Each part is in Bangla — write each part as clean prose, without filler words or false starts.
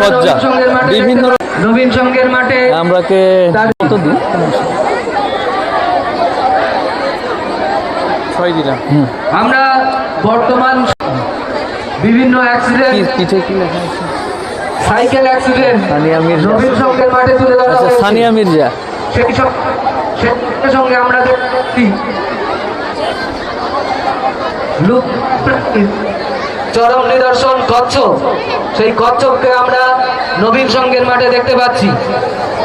সজ্জা বিভিন্ন নবীন সঙ্গের মাঠে আমরাকে কত দিন 6 দিলাম। আমরা বর্তমান বিভিন্ন অ্যাক্সিডেন্ট পিঠে কি লেখা আছে? Cycle accident Sania Mirza. নবীন সঙ্গের মাঠে তুলে ধরা আচ্ছা, হয়েছে। সানিয়া মির্জা। সেই সঙ্গে আমরা দেখছি লোক চরম নিদর্শন কচ্ছপ, সেই কচ্ছপকে আমরা নবীন সঙ্গের মাঠে দেখতে পাচ্ছি।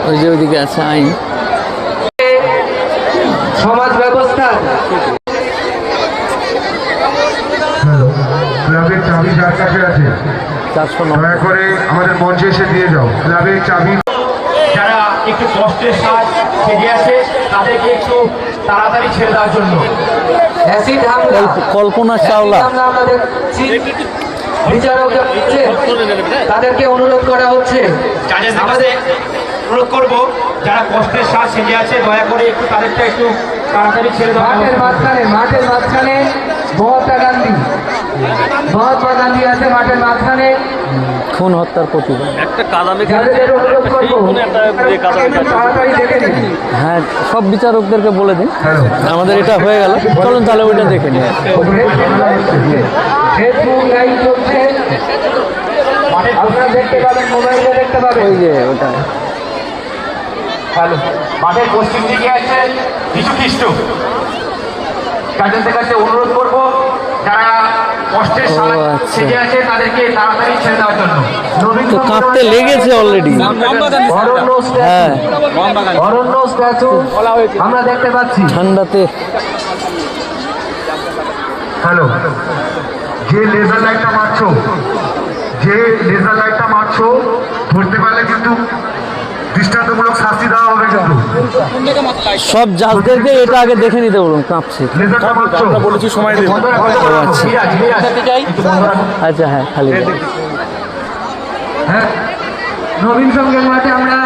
ওই যে ওইদিকে আছে আইন সমাজ ব্যবস্থা ক্লাবের চাবি যার কাছে আছে 409। দয়া করে আমাদের মঞ্চে এসে দিয়ে যাও ক্লাবের চাবি। যারা একটু কষ্টের সাজ সেজে আছে তাদেরকে একটু তাড়াতাড়ি ছেড়ে দেওয়ার জন্য। অ্যাসিড হামলা কল্পনা চাওলা। আমরা দেখছি বিচারক তাদেরকে অনুরোধ করা হচ্ছে জাজেসদের কাছে অনুরোধ করবো যারা কষ্টের সাজ সেজে আছে দয়া করে একটু তাদেরটা একটু তাড়াতাড়ি ছেড়ে দেওয়া মাঠের মাঝখানে মহাত্মা গান্ধী আছে মাঠের মাঝখানে। খুন হত্যার প্রতিবাদ। যাদের অনুরোধ করবো তাড়াতাড়ি দেখে নিন। হ্যাঁ, সব বিচারকদেরকে বলে দিন আমাদের এটা হয়ে গেল, চলুন তাহলে ওইটা দেখে নিই। ফেসবুক লাইভ চলছে, আপনারা দেখতে পাবেন, মোবাইলে দেখতে পাবেন। ওই যে ওটা হ্যালো, মাঠের পশ্চিম দিকে আছে যীশু খ্রিস্ট। জাজেসদের কাছে অনুরোধ করবো যারা কষ্টের সাজ আচ্ছা। সেজে আছে তাদেরকে তাড়াতাড়ি ছেড়ে দেওয়ার জন্য। তো কাঁপতে লেগেছে অলরেডি। হ্যাঁ, অরণ্য স্ট্যাচু আমরা দেখতে পাচ্ছি। ঠান্ডাতে হ্যালো, যে লেজার লাইটটা মারছো ধরতে পারলে কিন্তু দৃষ্টান্তমূলক শাস্তি দেওয়া হবে। কিন্তু সব জাজদেরকে এটা আগে দেখে নিতে বলুন, কাঁপছে। লেজারটা মারছো বলেছি সময় দেব। আচ্ছা, হ্যাঁ, খালি হ্যাঁ, নবীন সঙ্গের মাঠে আমরা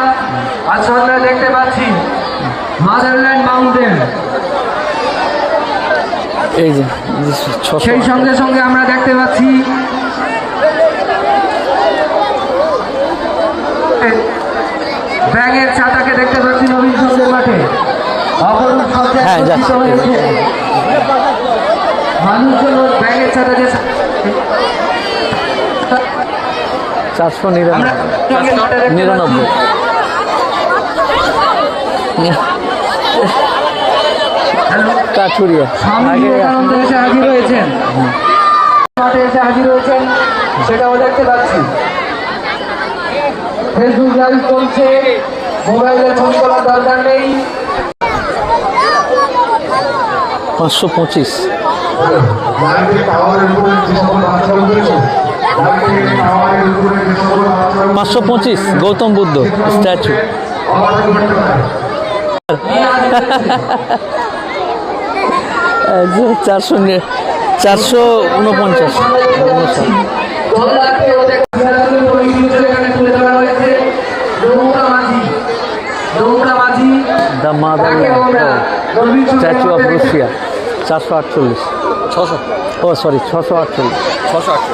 আজ সন্ধ্যায় দেখতে পাচ্ছি মাদারল্যান্ড মাউন্টেন। এই যে 600। সেই সঙ্গে সঙ্গে আমরা দেখতে পাচ্ছি ব্যাঙের ছাতাকে দেখতে পাচ্ছি নবীন সঙ্গের মাঠে। অপরূপ সজ্জায় হ্যাঁ, সজ্জিত যাচ্ছে। হয়েছে। মানুষজন ওই ব্যাঙের ছাতা যে 499। কাঠুরিয়া স্বামী আগে বিবেকানন্দ এসে হাজির হয়েছেন, মাঠে এসে হাজির হয়েছেন, সেটাও দেখতে পাচ্ছি। ফেসবুক লাইভ চলছে, মোবাইলে ছবি তোলার দরকার নেই। 525। লাইটের টাওয়ারের উপরে যে সকল বাচ্চারা রয়েছে, লাইটের টাওয়ারের উপরে যে সকল বাচ্চারা 525 গৌতম বুদ্ধ স্ট্যাচু। অবদান করতে পারে। 449। দোলনাতে ওদের খেলাধুলো ঐতিহ্য এখানে তুলে ধরা হয়েছে। নৌকা মাঝি the mother statue of Russia 448। 600। ও সরি, 648। 648